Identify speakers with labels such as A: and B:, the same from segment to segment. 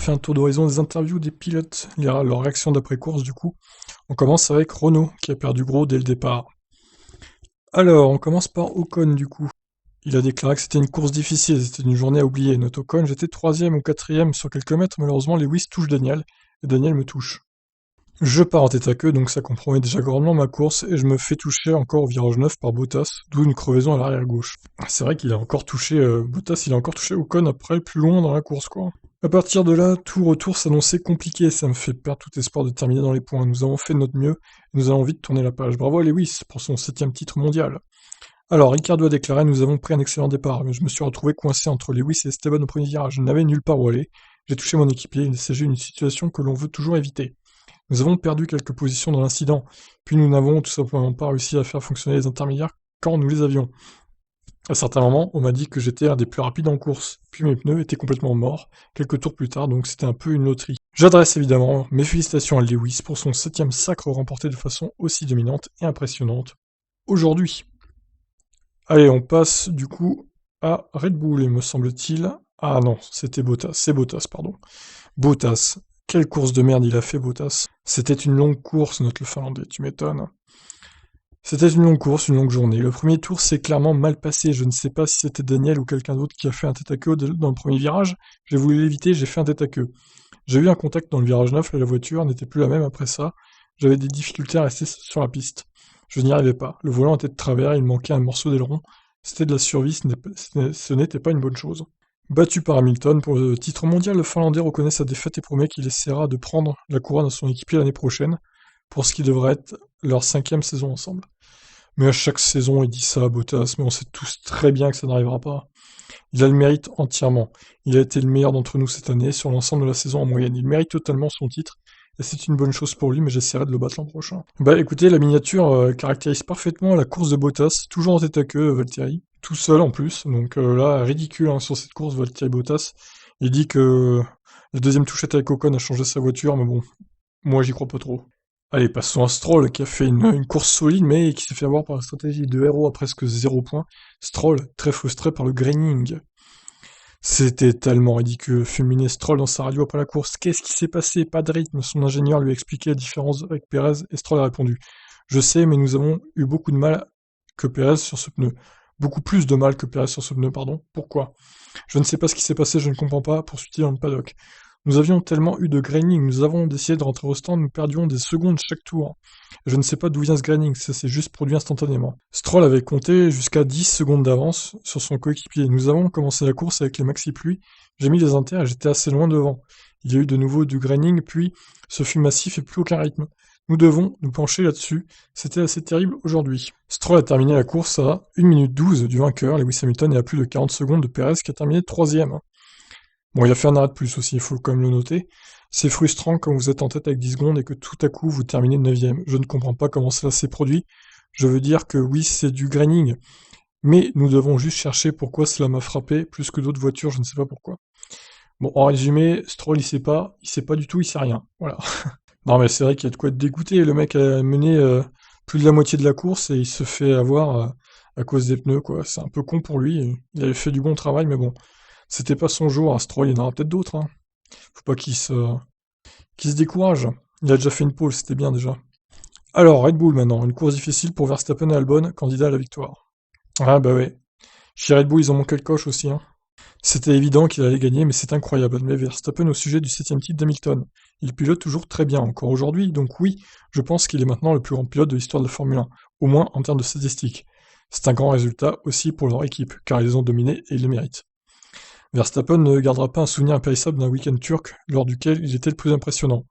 A: fait un tour d'horizon des interviews des pilotes, leur réaction d'après-course du coup. On commence avec Renault, qui a perdu gros dès le départ. Alors, on commence par Ocon du coup. Il a déclaré que c'était une course difficile, c'était une journée à oublier. Note Ocon, j'étais 3ème ou 4ème sur quelques mètres, malheureusement Lewis touche Daniel, et Daniel me touche. Je pars en tête à queue, donc ça compromet déjà grandement ma course, et je me fais toucher encore au virage 9 par Bottas, d'où une crevaison à l'arrière gauche. C'est vrai qu'il a encore touché, Bottas, il a encore touché Ocon après plus loin dans la course, quoi. À partir de là, tout retour s'annonçait compliqué, ça me fait perdre tout espoir de terminer dans les points. Nous avons fait de notre mieux, et nous allons vite tourner la page. Bravo à Lewis pour son 7ème titre mondial. Alors, Ricardo a déclaré: nous avons pris un excellent départ, mais je me suis retrouvé coincé entre Lewis et Esteban au premier virage. Je n'avais nulle part où aller. J'ai touché mon équipier, il s'agit d'une situation que l'on veut toujours éviter. Nous avons perdu quelques positions dans l'incident, puis nous n'avons tout simplement pas réussi à faire fonctionner les intermédiaires quand nous les avions. À certains moments, on m'a dit que j'étais un des plus rapides en course, puis mes pneus étaient complètement morts, quelques tours plus tard, donc c'était un peu une loterie. J'adresse évidemment mes félicitations à Lewis pour son 7ème sacre remporté de façon aussi dominante et impressionnante aujourd'hui. Allez, on passe du coup à Red Bull, il me semble-t-il. Ah non, c'était Bottas, c'est Bottas, pardon. Bottas, quelle course de merde il a fait, Bottas. C'était une longue course, notre le Finlandais, tu m'étonnes. C'était une longue course, une longue journée. Le premier tour s'est clairement mal passé. Je ne sais pas si c'était Daniel ou quelqu'un d'autre qui a fait un tête-à-queue dans le premier virage. J'ai voulu l'éviter, j'ai fait un tête-à-queue. J'ai eu un contact dans le virage 9 et la voiture n'était plus la même après ça. J'avais des difficultés à rester sur la piste. Je n'y arrivais pas. Le volant était de travers, il manquait un morceau d'aileron. C'était de la survie, ce n'était pas une bonne chose. Battu par Hamilton pour le titre mondial, le Finlandais reconnaît sa défaite et promet qu'il essaiera de prendre la couronne à son équipier l'année prochaine, pour ce qui devrait être leur 5ème saison ensemble. Mais à chaque saison, il dit ça à Bottas, mais on sait tous très bien que ça n'arrivera pas. Il a le mérite entièrement. Il a été le meilleur d'entre nous cette année, sur l'ensemble de la saison en moyenne. Il mérite totalement son titre, et c'est une bonne chose pour lui, mais j'essaierai de le battre l'an prochain. Bah écoutez, la miniature caractérise parfaitement la course de Bottas, toujours en tête à queue, Valtteri, tout seul en plus, donc là, ridicule hein, sur cette course, Valtteri Bottas. Il dit que la deuxième touchette avec Ocon a changé sa voiture, mais bon, moi j'y crois pas trop. Allez, passons à Stroll, qui a fait une course solide, mais qui s'est fait avoir par la stratégie de héros à presque 0 points. Stroll, très frustré par le graining. C'était tellement ridicule, fulminer Stroll dans sa radio après la course. Qu'est-ce qui s'est passé? Pas de rythme. Son ingénieur lui a expliqué la différence avec Pérez, et Stroll a répondu: je sais, mais nous avons eu beaucoup de mal que Pérez sur ce pneu. Beaucoup plus de mal que Pérez sur ce pneu, pardon. Pourquoi? Je ne sais pas ce qui s'est passé, je ne comprends pas, poursuit-il dans le paddock. Nous avions tellement eu de graining, nous avons décidé de rentrer au stand, nous perdions des secondes chaque tour. Je ne sais pas d'où vient ce graining, ça s'est juste produit instantanément. Stroll avait compté jusqu'à 10 secondes d'avance sur son coéquipier. Nous avons commencé la course avec les maxi pluies, j'ai mis les inters et j'étais assez loin devant. Il y a eu de nouveau du graining, puis ce fut massif et plus aucun rythme. Nous devons nous pencher là-dessus, c'était assez terrible aujourd'hui. Stroll a terminé la course à 1 minute 12 du vainqueur, Lewis Hamilton, et à plus de 40 secondes de Perez qui a terminé 3ème. Bon, il a fait un arrêt de plus aussi, il faut quand même le noter. C'est frustrant quand vous êtes en tête avec 10 secondes et que tout à coup vous terminez 9ème. Je ne comprends pas comment cela s'est produit. Je veux dire que oui, c'est du graining, mais nous devons juste chercher pourquoi cela m'a frappé plus que d'autres voitures, je ne sais pas pourquoi. Bon, en résumé, Stroll il sait pas du tout, il sait rien. Voilà. Non mais c'est vrai qu'il y a de quoi être dégoûté, le mec a mené plus de la moitié de la course et il se fait avoir à cause des pneus, quoi. C'est un peu con pour lui, il avait fait du bon travail, mais bon, c'était pas son jour, Stroll, il y en aura peut-être d'autres, hein. Faut pas qu'il se décourage. Il a déjà fait une pole, c'était bien déjà. Alors, Red Bull maintenant, une course difficile pour Verstappen et Albon, candidat à la victoire. Ah bah ouais. Chez Red Bull, ils ont manqué le coche aussi, hein. C'était évident qu'il allait gagner, mais c'est incroyable, admet Verstappen au sujet du 7ème titre d'Hamilton. Il pilote toujours très bien, encore aujourd'hui, donc oui, je pense qu'il est maintenant le plus grand pilote de l'histoire de la Formule 1, au moins en termes de statistiques. C'est un grand résultat aussi pour leur équipe, car ils ont dominé et ils le méritent. Verstappen ne gardera pas un souvenir impérissable d'un week-end turc lors duquel il était le plus impressionnant.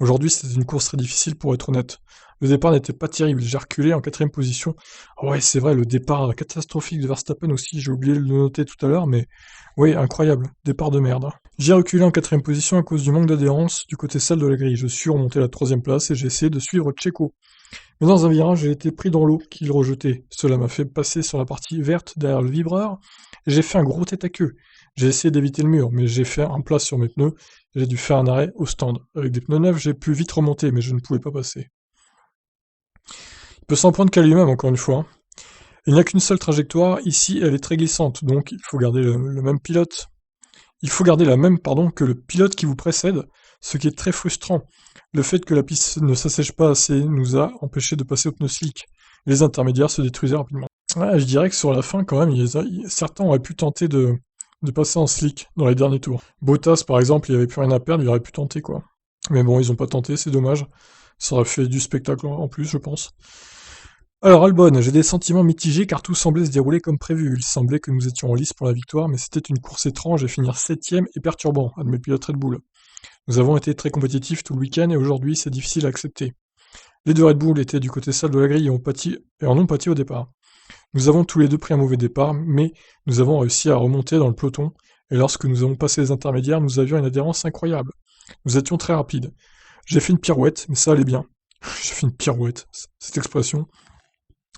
A: Aujourd'hui, c'était une course très difficile pour être honnête. Le départ n'était pas terrible, j'ai reculé en 4ème position. Oh ouais, c'est vrai, le départ catastrophique de Verstappen aussi, j'ai oublié de le noter tout à l'heure, mais oui, incroyable, départ de merde. J'ai reculé en 4ème position à cause du manque d'adhérence du côté sale de la grille. Je suis remonté à la 3ème place et j'ai essayé de suivre Checo. Mais dans un virage, j'ai été pris dans l'eau qu'il rejetait. Cela m'a fait passer sur la partie verte derrière le vibreur, et j'ai fait un gros tête à queue. J'ai essayé d'éviter le mur, mais j'ai fait un plat sur mes pneus, et j'ai dû faire un arrêt au stand. Avec des pneus neufs, j'ai pu vite remonter, mais je ne pouvais pas passer. Il peut s'en prendre qu'à lui-même, encore une fois, hein. Il n'y a qu'une seule trajectoire, ici elle est très glissante, donc il faut garder le même pilote. Il faut garder la même, pardon, que le pilote qui vous précède, ce qui est très frustrant. Le fait que la piste ne s'assèche pas assez nous a empêché de passer au pneu slick. Les intermédiaires se détruisaient rapidement. Ouais, je dirais que sur la fin, quand même, certains auraient pu tenter de passer en slick dans les derniers tours. Bottas, par exemple, il avait plus rien à perdre, il aurait pu tenter, quoi. Mais bon, ils ont pas tenté, c'est dommage. Ça aurait fait du spectacle en plus, je pense. Alors Albon, j'ai des sentiments mitigés car tout semblait se dérouler comme prévu. Il semblait que nous étions en lice pour la victoire, mais c'était une course étrange et finir 7ème est perturbant, admet le pilote Red Bull. Nous avons été très compétitifs tout le week-end et aujourd'hui c'est difficile à accepter. Les deux Red Bull étaient du côté sale de la grille et en ont pâti au départ. Nous avons tous les deux pris un mauvais départ, mais nous avons réussi à remonter dans le peloton, et lorsque nous avons passé les intermédiaires, nous avions une adhérence incroyable. Nous étions très rapides. J'ai fait une pirouette, mais ça allait bien. J'ai fait une pirouette, cette expression.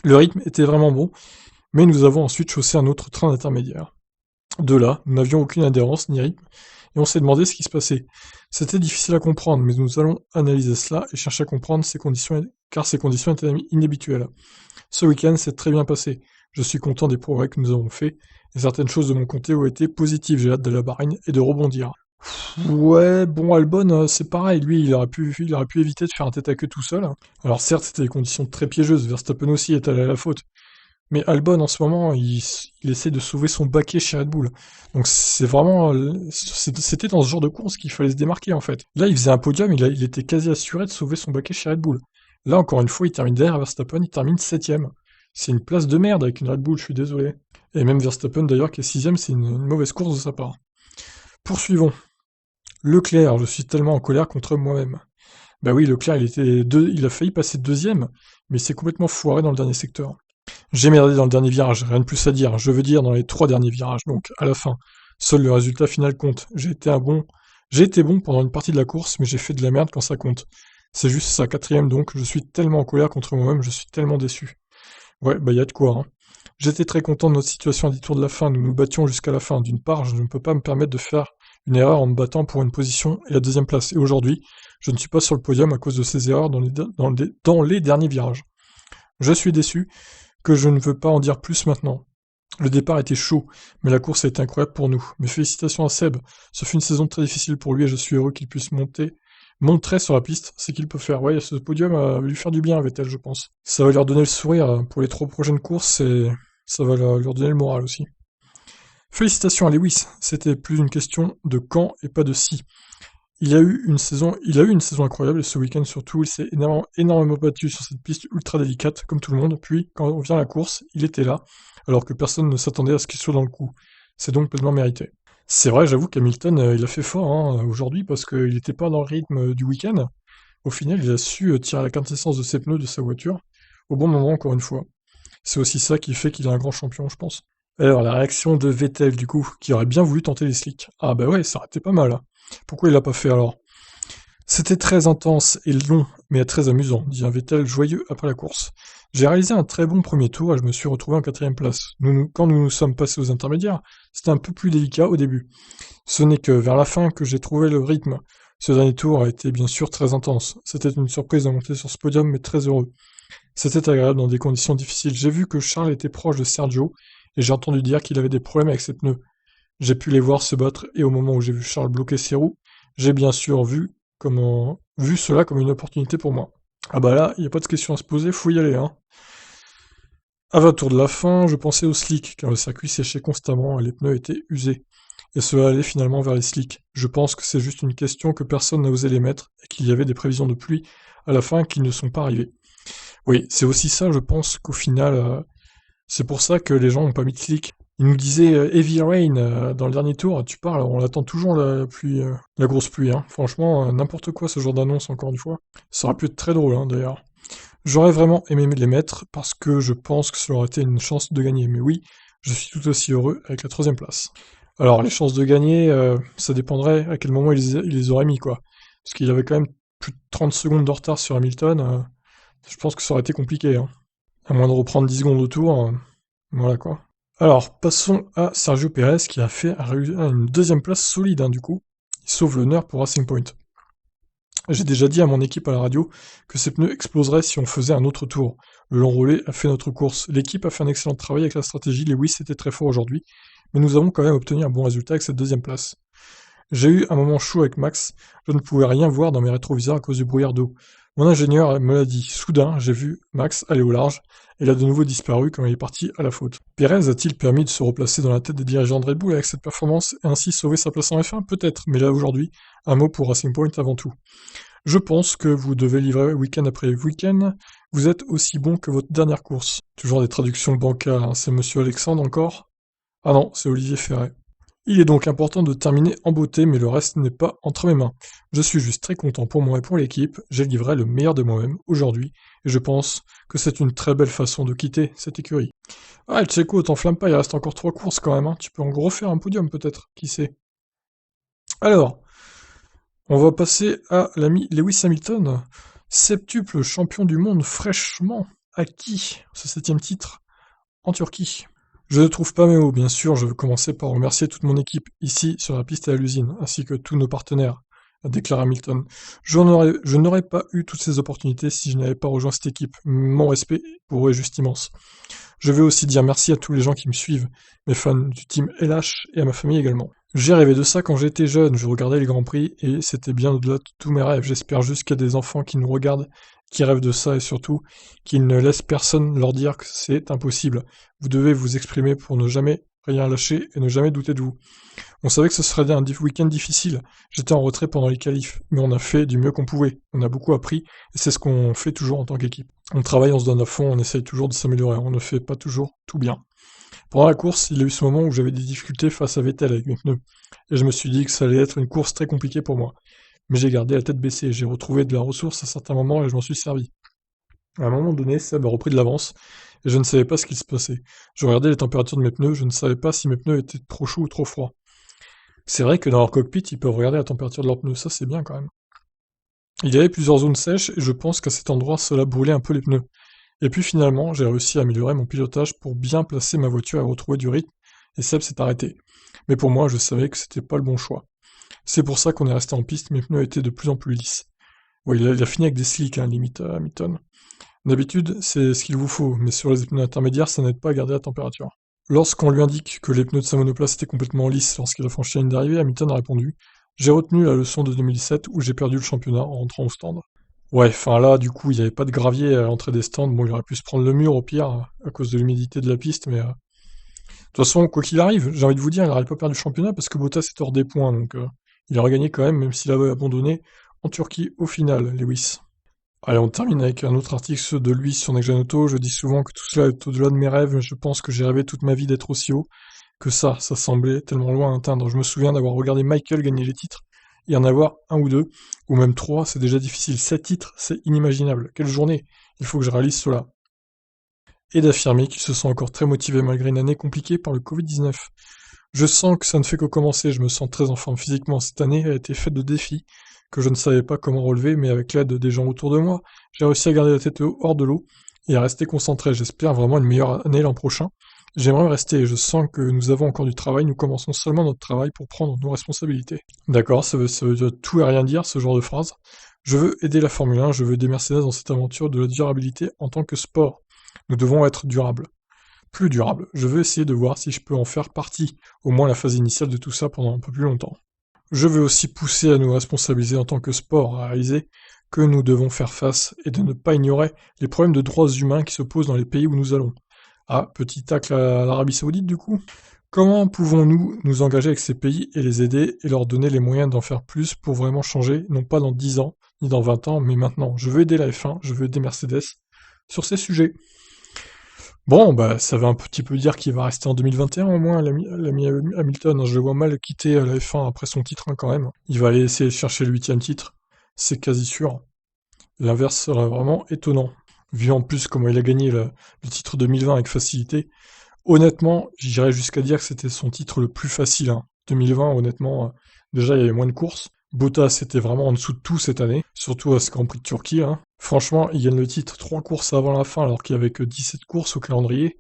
A: Le rythme était vraiment bon, mais nous avons ensuite chaussé un autre train d'intermédiaire. De là, nous n'avions aucune adhérence ni rythme, et on s'est demandé ce qui se passait. C'était difficile à comprendre, mais nous allons analyser cela et chercher à comprendre car ces conditions étaient inhabituelles. Ce week-end s'est très bien passé. Je suis content des progrès que nous avons faits, et certaines choses de mon côté ont été positives. J'ai hâte de la Bahreïn et de rebondir. Ouais, bon, Albon, c'est pareil, lui, il aurait pu éviter de faire un tête à queue tout seul. Alors certes, c'était des conditions très piégeuses, Verstappen aussi est allé à la faute. Mais Albon, en ce moment, il essaie de sauver son baquet chez Red Bull. Donc c'est vraiment... C'était dans ce genre de course qu'il fallait se démarquer, en fait. Là, il faisait un podium, il était quasi assuré de sauver son baquet chez Red Bull. Là, encore une fois, il termine derrière Verstappen, il termine 7ème. C'est une place de merde avec une Red Bull, je suis désolé. Et même Verstappen, d'ailleurs, qui est 6ème, c'est une mauvaise course de sa part. Poursuivons. Leclerc, je suis tellement en colère contre moi-même. Bah oui, Leclerc, il a failli passer deuxième, mais il s'est complètement foiré dans le dernier secteur. J'ai merdé dans le dernier virage, rien de plus à dire. Je veux dire dans les 3 derniers virages, donc à la fin. Seul le résultat final compte. J'ai été bon pendant une partie de la course, mais j'ai fait de la merde quand ça compte. C'est juste ça, 4ème donc. Je suis tellement en colère contre moi-même, je suis tellement déçu. Ouais, bah y a de quoi, hein. J'étais très content de notre situation à 10 tours de la fin. Nous nous battions jusqu'à la fin. D'une part, je ne peux pas me permettre de faire une erreur en me battant pour une position et la deuxième place. Et aujourd'hui, je ne suis pas sur le podium à cause de ces erreurs dans les derniers virages. Je suis déçu, que je ne veux pas en dire plus maintenant. Le départ était chaud, mais la course a été incroyable pour nous. Mes félicitations à Seb, ce fut une saison très difficile pour lui et je suis heureux qu'il puisse montrer sur la piste ce qu'il peut faire. Ouais, ce podium va lui faire du bien à Vettel, je pense. Ça va leur donner le sourire pour les 3 prochaines courses et ça va leur donner le moral aussi. Félicitations à Lewis, c'était plus une question de quand et pas de si. Il a eu une saison incroyable et ce week-end surtout, il s'est énormément battu sur cette piste ultra délicate, comme tout le monde. Puis, quand on vient à la course, il était là, alors que personne ne s'attendait à ce qu'il soit dans le coup. C'est donc pleinement mérité. C'est vrai, j'avoue qu'Hamilton, il a fait fort hein, aujourd'hui parce qu'il n'était pas dans le rythme du week-end. Au final, il a su tirer la quintessence de ses pneus de sa voiture au bon moment, encore une fois. C'est aussi ça qui fait qu'il est un grand champion, je pense. Alors, la réaction de Vettel, du coup, qui aurait bien voulu tenter les slicks. Ah bah ouais, ça aurait été pas mal. Hein. Pourquoi il l'a pas fait alors? C'était très intense et long, mais très amusant, dit un Vettel joyeux après la course. J'ai réalisé un très bon premier tour et je me suis retrouvé en 4ème place. Quand nous nous sommes passés aux intermédiaires, c'était un peu plus délicat au début. Ce n'est que vers la fin que j'ai trouvé le rythme. Ce dernier tour a été bien sûr très intense. C'était une surprise de monter sur ce podium, mais très heureux. C'était agréable dans des conditions difficiles. J'ai vu que Charles était proche de Sergio, et j'ai entendu dire qu'il avait des problèmes avec ses pneus. J'ai pu les voir se battre, et au moment où j'ai vu Charles bloquer ses roues, j'ai bien sûr vu cela comme une opportunité pour moi. Ah bah là, il n'y a pas de question à se poser, faut y aller, hein. À 20 tours de la fin, je pensais aux slicks, car le circuit séchait constamment et les pneus étaient usés. Et cela allait finalement vers les slicks. Je pense que c'est juste une question que personne n'a osé les mettre, et qu'il y avait des prévisions de pluie à la fin qui ne sont pas arrivées. Oui, c'est aussi ça, je pense qu'au final, c'est pour ça que les gens n'ont pas mis de slick. Ils nous disaient Heavy Rain dans le dernier tour, tu parles, on attend toujours la pluie, la grosse pluie, hein. Franchement, n'importe quoi ce genre d'annonce, encore une fois. Ça aurait pu être très drôle, hein, d'ailleurs. J'aurais vraiment aimé les mettre parce que je pense que ça aurait été une chance de gagner. Mais oui, je suis tout aussi heureux avec la 3ème place. Alors, les chances de gagner, ça dépendrait à quel moment ils les auraient mis, quoi. Parce qu'il avait quand même plus de 30 secondes de retard sur Hamilton. Je pense que ça aurait été compliqué, hein. À moins de reprendre 10 secondes au tour, voilà quoi. Alors, passons à Sergio Pérez qui a fait une 2ème place solide, hein, du coup. Il sauve l'honneur pour Racing Point. J'ai déjà dit à mon équipe à la radio que ces pneus exploseraient si on faisait un autre tour. Le long relais a fait notre course. L'équipe a fait un excellent travail avec la stratégie. Lewis était très fort aujourd'hui, mais nous avons quand même obtenu un bon résultat avec cette 2ème place. J'ai eu un moment chaud avec Max, je ne pouvais rien voir dans mes rétroviseurs à cause du brouillard d'eau. Mon ingénieur me l'a dit. Soudain, j'ai vu Max aller au large, et il a de nouveau disparu quand il est parti à la faute. Pérez a-t-il permis de se replacer dans la tête des dirigeants de Red Bull avec cette performance et ainsi sauver sa place en F1? Peut-être, mais là aujourd'hui, un mot pour Racing Point avant tout. Je pense que vous devez livrer week-end après week-end. Vous êtes aussi bon que votre dernière course. Toujours des traductions bancales, hein. C'est Monsieur Alexandre encore? Ah non, c'est Olivier Ferret. Il est donc important de terminer en beauté, mais le reste n'est pas entre mes mains. Je suis juste très content pour moi et pour l'équipe. J'ai livré le meilleur de moi-même aujourd'hui, et je pense que c'est une très belle façon de quitter cette écurie. Ah, Tcheco, t'enflamme pas, il reste encore 3 courses quand même, hein. Tu peux en refaire un podium peut-être, qui sait. Alors, on va passer à l'ami Lewis Hamilton, septuple champion du monde fraîchement acquis ce 7e titre en Turquie. Je ne trouve pas mes mots, bien sûr, je veux commencer par remercier toute mon équipe ici sur la piste et à l'usine, ainsi que tous nos partenaires, a déclaré Hamilton. Je n'aurais pas eu toutes ces opportunités si je n'avais pas rejoint cette équipe. Mon respect pour eux est juste immense. Je veux aussi dire merci à tous les gens qui me suivent, mes fans du team LH et à ma famille également. J'ai rêvé de ça quand j'étais jeune, je regardais les Grands Prix et c'était bien au-delà de tous mes rêves. J'espère juste qu'il y a des enfants qui nous regardent, qui rêvent de ça et surtout qu'ils ne laissent personne leur dire que c'est impossible. Vous devez vous exprimer pour ne jamais rien lâcher et ne jamais douter de vous. On savait que ce serait un week-end difficile. J'étais en retrait pendant les qualifs, mais on a fait du mieux qu'on pouvait. On a beaucoup appris et c'est ce qu'on fait toujours en tant qu'équipe. On travaille, on se donne à fond, on essaye toujours de s'améliorer. On ne fait pas toujours tout bien. Pendant la course, il y a eu ce moment où j'avais des difficultés face à Vettel avec mes pneus. Et je me suis dit que ça allait être une course très compliquée pour moi. Mais j'ai gardé la tête baissée, j'ai retrouvé de la ressource à certains moments et je m'en suis servi. À un moment donné, Seb a repris de l'avance, et je ne savais pas ce qu'il se passait. Je regardais les températures de mes pneus, je ne savais pas si mes pneus étaient trop chauds ou trop froids. C'est vrai que dans leur cockpit, ils peuvent regarder la température de leurs pneus, ça c'est bien quand même. Il y avait plusieurs zones sèches, et je pense qu'à cet endroit, cela brûlait un peu les pneus. Et puis finalement, j'ai réussi à améliorer mon pilotage pour bien placer ma voiture et retrouver du rythme, et Seb s'est arrêté. Mais pour moi, je savais que c'était pas le bon choix. C'est pour ça qu'on est resté en piste, mes pneus étaient de plus en plus lisses. Ouais, il a fini avec des slicks, hein, limite, Hamilton. D'habitude, c'est ce qu'il vous faut, mais sur les pneus intermédiaires, ça n'aide pas à garder la température. Lorsqu'on lui indique que les pneus de sa monoplace étaient complètement lisses lorsqu'il a franchi la ligne d'arrivée, Hamilton a répondu: J'ai retenu la leçon de 2007 où j'ai perdu le championnat en rentrant au stand. Ouais, enfin là, du coup, il n'y avait pas de gravier à l'entrée des stands. Bon, il aurait pu se prendre le mur au pire, à cause de l'humidité de la piste, mais de toute façon, quoi qu'il arrive, j'ai envie de vous dire, il n'aurait pas perdu le championnat parce que Bottas est hors des points, donc il aurait gagné quand même, même s'il avait abandonné en Turquie au final, Lewis. Allez, on termine avec un autre article de lui sur Next Gen Auto. Je dis souvent que tout cela est au-delà de mes rêves, mais je pense que j'ai rêvé toute ma vie d'être aussi haut, que ça semblait tellement loin à atteindre. Je me souviens d'avoir regardé Michael gagner les titres, et en avoir un ou deux, ou même trois, c'est déjà difficile. 7 titres, c'est inimaginable. Quelle journée! Il faut que je réalise cela. Et d'affirmer qu'il se sent encore très motivé malgré une année compliquée par le Covid-19. Je sens que ça ne fait que commencer, je me sens très en forme physiquement. Cette année a été faite de défis que je ne savais pas comment relever, mais avec l'aide des gens autour de moi, j'ai réussi à garder la tête hors de l'eau et à rester concentré. J'espère vraiment une meilleure année l'an prochain. J'aimerais rester, je sens que nous avons encore du travail, nous commençons seulement notre travail pour prendre nos responsabilités. D'accord, ça veut dire tout et rien dire, ce genre de phrase. Je veux aider la Formule 1, je veux aider Mercedes dans cette aventure de la durabilité en tant que sport. Nous devons être durables. Plus durable. Je veux essayer de voir si je peux en faire partie, au moins la phase initiale de tout ça pendant un peu plus longtemps. Je veux aussi pousser à nous responsabiliser en tant que sport, à réaliser que nous devons faire face et de ne pas ignorer les problèmes de droits humains qui se posent dans les pays où nous allons. Ah, petit tacle à l'Arabie Saoudite du coup. Comment pouvons-nous nous engager avec ces pays et les aider et leur donner les moyens d'en faire plus pour vraiment changer, non pas dans 10 ans, ni dans 20 ans, mais maintenant. Je veux aider la F1, je veux aider Mercedes sur ces sujets. Bon, bah, ça veut un petit peu dire qu'il va rester en 2021 au moins, l'ami Hamilton. Je le vois mal quitter la F1 après son titre, hein, quand même. Il va aller essayer de chercher le 8e titre, c'est quasi sûr. L'inverse serait vraiment étonnant. Vu en plus comment il a gagné le titre 2020 avec facilité, honnêtement, j'irais jusqu'à dire que c'était son titre le plus facile, hein. 2020, honnêtement, déjà il y avait moins de courses. Bottas était vraiment en dessous de tout cette année, surtout à ce Grand Prix de Turquie, hein. Franchement, il gagne le titre 3 courses avant la fin alors qu'il n'y avait que 17 courses au calendrier.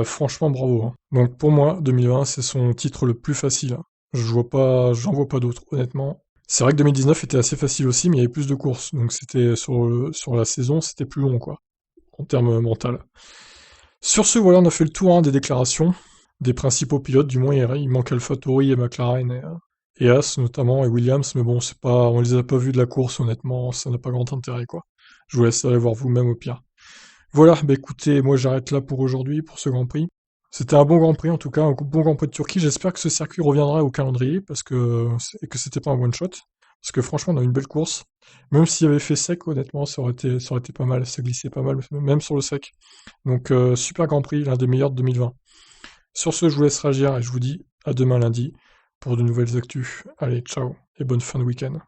A: Franchement, bravo, hein. Donc pour moi, 2020, c'est son titre le plus facile, hein. J'en vois pas d'autres, honnêtement. C'est vrai que 2019 était assez facile aussi, mais il y avait plus de courses, donc c'était sur la saison, c'était plus long, quoi, en termes mental. Sur ce, voilà, on a fait le tour, hein, des déclarations des principaux pilotes, du moins il manque AlphaTauri et McLaren et As notamment, et Williams, mais bon, c'est pas, on les a pas vus de la course, honnêtement, ça n'a pas grand intérêt, quoi. Je vous laisse aller voir vous-même au pire. Voilà, bah écoutez, moi j'arrête là pour aujourd'hui, pour ce Grand Prix. C'était un bon Grand Prix en tout cas, un bon Grand Prix de Turquie. J'espère que ce circuit reviendra au calendrier parce que et que c'était pas un one shot. Parce que franchement, on a une belle course. Même s'il y avait fait sec, honnêtement, ça aurait été pas mal. Ça glissait pas mal, même sur le sec. Donc super Grand Prix, l'un des meilleurs de 2020. Sur ce, je vous laisse réagir et je vous dis à demain lundi pour de nouvelles actus. Allez, ciao et bonne fin de week-end.